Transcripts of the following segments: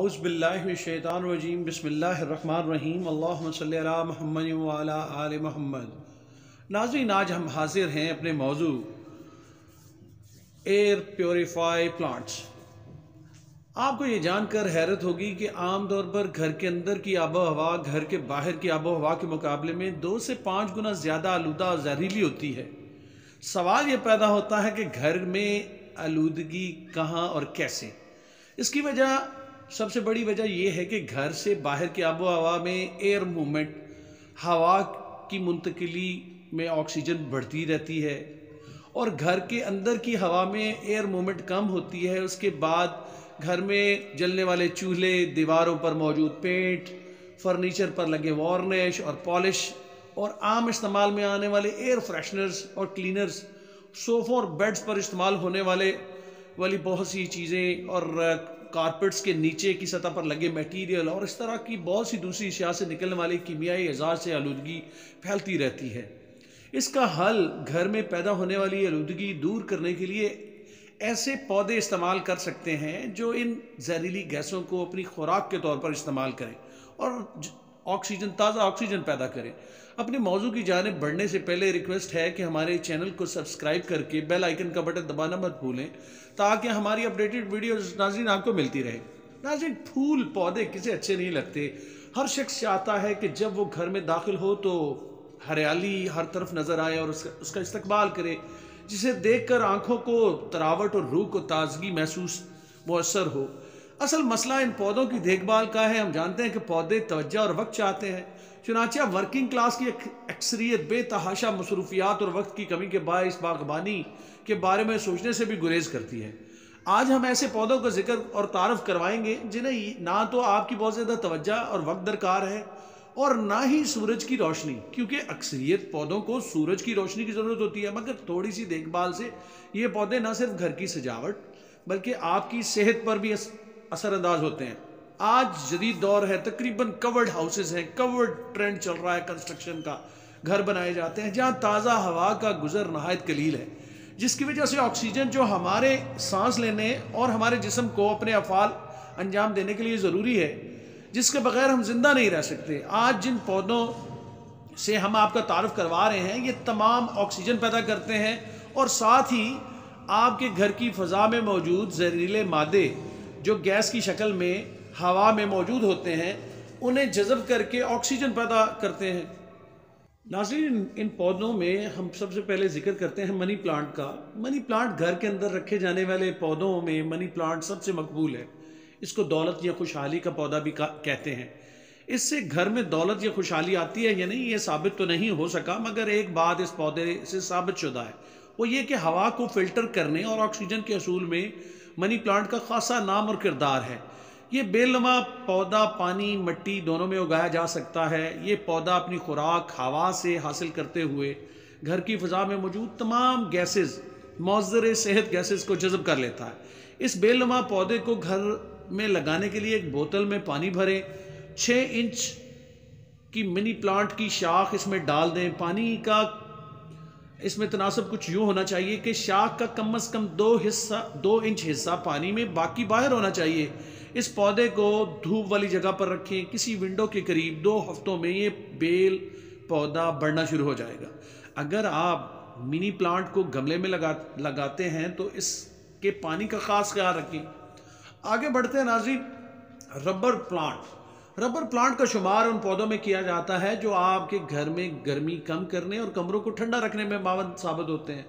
औज़ बिल्लाहि मिनश शैतानिर रजीम बिस्मिल्लाहिर रहमानिर रहीम अल्लाहुम्मा सल्लि अला मुहम्मद व अला आलि मुहम्मद। नाज़रीन, आज हम हाजिर हैं अपने मौजू एयर प्योरीफाई प्लांट्स। आपको ये जानकर हैरत होगी कि आम तौर पर घर के अंदर की आबो हवा घर के बाहर की आबो हवा के मुकाबले में 2 से 5 गुना ज़्यादा आलूदा और जहरीली होती है। सवाल ये पैदा होता है कि घर में आलूदगी कहाँ और कैसे। इसकी वजह, सबसे बड़ी वजह यह है कि घर से बाहर की आबो हवा में एयर मूवमेंट, हवा की मुंतकिली में ऑक्सीजन बढ़ती रहती है और घर के अंदर की हवा में एयर मूवमेंट कम होती है। उसके बाद घर में जलने वाले चूल्हे, दीवारों पर मौजूद पेंट, फर्नीचर पर लगे वार्निश और पॉलिश और आम इस्तेमाल में आने वाले एयर फ्रेशनर्स और क्लीनर्स, सोफ़ों और बेड्स पर इस्तेमाल होने वाली बहुत सी चीज़ें और कारपेट्स के नीचे की सतह पर लगे मटेरियल और इस तरह की बहुत सी दूसरी अशिया से निकलने वाली कीमियाई अज़ाज से आलूदगी फैलती रहती है। इसका हल घर में पैदा होने वाली आलूदगी दूर करने के लिए ऐसे पौधे इस्तेमाल कर सकते हैं जो इन जहरीली गैसों को अपनी खुराक के तौर पर इस्तेमाल करें और ताज़ा ऑक्सीजन पैदा करें। अपने मौजू की जानिब बढ़ने से पहले रिक्वेस्ट है कि हमारे चैनल को सब्सक्राइब करके बेल आइकन का बटन दबाना मत भूलें ताकि हमारी अपडेटेड वीडियोस नाज़रीन आपको मिलती रहे। नाज़रीन, फूल पौधे किसे अच्छे नहीं लगते। हर शख्स चाहता है कि जब वो घर में दाखिल हो तो हरियाली हर तरफ नज़र आए और उसका इस्तकबाल करे, जिसे देखकर आंखों को तरावट और रूह को ताजगी महसूस मुयस्सर हो। असल मसला इन पौधों की देखभाल का है। हम जानते हैं कि पौधे तवज्जो और वक्त चाहते हैं, चुनांचे वर्किंग क्लास की अक्सरियत बेतहाशा मसरूफियात और वक्त की कमी के बायस बागबानी के बारे में सोचने से भी गुरेज करती है। आज हम ऐसे पौधों का जिक्र और तारफ़ करवाएंगे जिन्हें ना तो आपकी बहुत ज़्यादा तवज्जो और वक्त दरकार है और ना ही सूरज की रोशनी, क्योंकि अक्सरियत पौधों को सूरज की रोशनी की ज़रूरत होती है, मगर थोड़ी सी देखभाल से ये पौधे न सिर्फ घर की सजावट बल्कि आपकी सेहत पर भी असरअंदाज होते हैं। आज जदीद दौर है, तकरीबन कवर्ड हाउसेज हैं, कवर्ड ट्रेंड चल रहा है, कंस्ट्रक्शन का घर बनाए जाते हैं जहाँ ताज़ा हवा का गुजर नहायत कलील है, जिसकी वजह से ऑक्सीजन जो हमारे सांस लेने और हमारे जिस्म को अपने अफ़ाल अंजाम देने के लिए ज़रूरी है, जिसके बगैर हम जिंदा नहीं रह सकते। आज जिन पौधों से हम आपका तारुफ करवा रहे हैं ये तमाम ऑक्सीजन पैदा करते हैं और साथ ही आपके घर की फ़ज़ा में मौजूद जहरीले मादे जो गैस की शक्ल में हवा में मौजूद होते हैं उन्हें जज़ब करके ऑक्सीजन पैदा करते हैं। नाज़रीन, इन पौधों में हम सबसे पहले जिक्र करते हैं मनी प्लांट का। मनी प्लांट घर के अंदर रखे जाने वाले पौधों में मनी प्लांट सबसे मकबूल है। इसको दौलत या खुशहाली का पौधा भी कहते हैं। इससे घर में दौलत या खुशहाली आती है या नहीं ये साबित तो नहीं हो सका, मगर एक बात इस पौधे से साबित शुदा है, वो ये कि हवा को फिल्टर करने और ऑक्सीजन के असूल में मनी प्लांट का खासा नाम और किरदार है। ये बेलनुमा पौधा पानी मिट्टी दोनों में उगाया जा सकता है। ये पौधा अपनी खुराक हवा से हासिल करते हुए घर की फ़ज़ा में मौजूद तमाम गैसेस, मौज़र सेहत गैसेस को जज़ब कर लेता है। इस बेलनुमा पौधे को घर में लगाने के लिए एक बोतल में पानी भरें, 6 इंच की मिनी प्लांट की शाख इसमें डाल दें। पानी का इसमें तनासब कुछ यूँ होना चाहिए कि शाख का कम से कम 2 इंच हिस्सा पानी में, बाकी बाहर होना चाहिए। इस पौधे को धूप वाली जगह पर रखें, किसी विंडो के करीब। 2 हफ्तों में ये बेल पौधा बढ़ना शुरू हो जाएगा। अगर आप मिनी प्लांट को गमले में लगाते हैं तो इसके पानी का ख़ास ख्याल रखें। आगे बढ़ते हैं नाज़रीन, रबर प्लांट। रबर प्लांट का शुमार उन पौधों में किया जाता है जो आपके घर में गर्मी कम करने और कमरों को ठंडा रखने में मावन साबित होते हैं।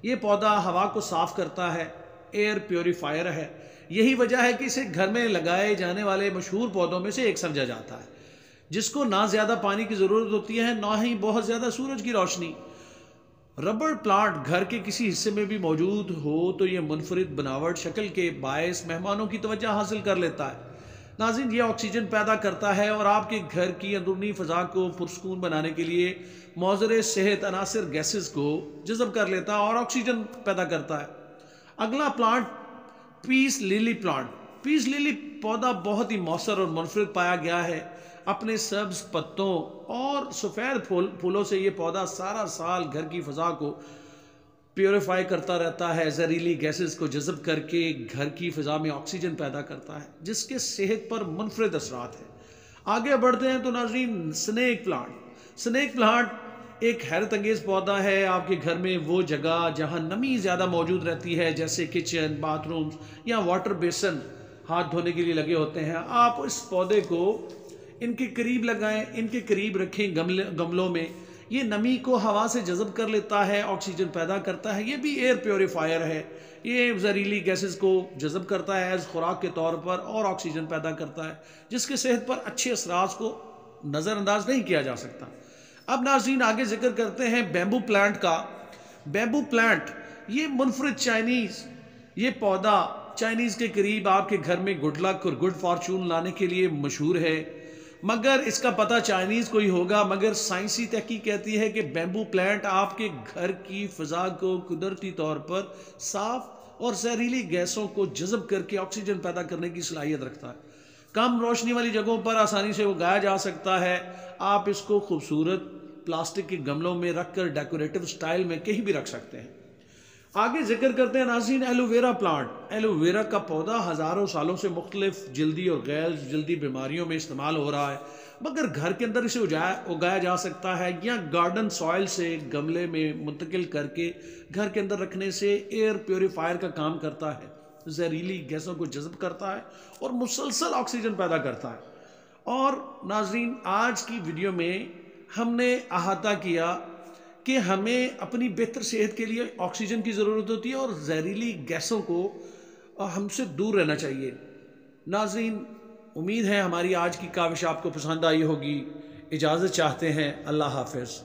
ये पौधा हवा को साफ करता है, एयर प्योरीफायर है। यही वजह है कि इसे घर में लगाए जाने वाले मशहूर पौधों में से एक समझा जाता है, जिसको ना ज़्यादा पानी की ज़रूरत होती है ना ही बहुत ज़्यादा सूरज की रोशनी। रबर प्लांट घर के किसी हिस्से में भी मौजूद हो तो ये मुनफरिद बनावट शक्ल के बायस मेहमानों की तवज्जो हासिल कर लेता है। नाज़रीन, ये ऑक्सीजन पैदा करता है और आपके घर की अंदरूनी फ़ज़ा को पुरसकून बनाने के लिए मौज़र सेहत अनासर गैसेस को जज़ब कर लेता है और ऑक्सीजन पैदा करता है। अगला plant peace lily plant. Peace lily पौधा बहुत ही मौसर और मुनफरिद पाया गया है। अपने सब्ज पत्तों और सफ़ेद फूलों से ये पौधा सारा साल घर की फ़ज़ा को پیوریفائی کرتا رہتا ہے، زہریلی گیسز کو جذب کر کے گھر کی فضا میں آکسیجن پیدا کرتا ہے، جس کے صحت پر منفرد اثرات ہیں۔ آگے بڑھتے ہیں تو ناظرین، سنیک پلانٹ۔ سنیک پلانٹ ایک حیرت انگیز پودا ہے۔ آپ کے گھر میں وہ جگہ جہاں نمی زیادہ موجود رہتی ہے، جیسے کچن، باتھ رومز یا واٹر بیسن ہاتھ دھونے کے لیے لگے ہوتے ہیں، آپ اس پودے کو ان کے قریب لگائیں، ان کے قریب رکھیں گملوں میں۔ یہ نمی کو ہوا سے جذب کر لیتا ہے، آکسیجن پیدا کرتا ہے۔ یہ بھی ایئر پیوریفائر ہے، یہ زہریلی گیسز کو جذب کرتا ہے ایز خوراک کے طور پر اور آکسیجن پیدا کرتا ہے، جس کے صحت پر اچھے اثرات کو نظر انداز نہیں کیا جا سکتا۔ اب ناظرین آگے ذکر کرتے ہیں بیمبو پلانٹ کا۔ بیمبو پلانٹ یہ منفرد چائنیز، یہ پودا چائنیز کے قریب آپ کے گھر میں گڈ لک اور گڈ فارچون لانے کے لیے مشہور ہے، مگر اس کا پتہ چائنیز کو ہی ہوگا۔ مگر سائنسی تحقیق کہتی ہے کہ بیمبو پلانٹ آپ کے گھر کی فضا کو قدرتی طور پر صاف اور زہریلی گیسوں کو جذب کر کے آکسیجن پیدا کرنے کی صلاحیت رکھتا ہے۔ کم روشنی والی جگہوں پر آسانی سے اگایا جا سکتا ہے۔ آپ اس کو خوبصورت پلاسٹک کے گملوں میں رکھ کر ڈیکوریٹو سٹائل میں کہیں بھی رکھ سکتے ہیں۔ آگے ذکر کرتے ہیں ناظرین aloe vera plant. Aloe vera کا پودا ہزاروں سالوں سے مختلف جلدی اور غیر جلدی بیماریوں میں استعمال ہو رہا ہے، مگر گھر کے اندر اسے اگایا جا سکتا ہے یا گارڈن سوائل سے گملے میں منتقل کر کے گھر کے اندر رکھنے سے ایئر پیوریفائر کا کام کرتا ہے، زہریلی گیسوں کو جذب کرتا ہے اور مسلسل آکسیجن پیدا کرتا ہے۔ اور ناظرین آج کی ویڈیو میں ہم نے احاطہ کیا کہ ہمیں اپنی بہتر صحت کے لیے آکسیجن کی ضرورت ہوتی ہے اور زہریلی گیسوں کو ہم سے دور رہنا چاہیے۔ ناظرین امید ہے ہماری آج کی کاوش آپ کو پسند آئی ہوگی۔ اجازت چاہتے ہیں، اللہ حافظ۔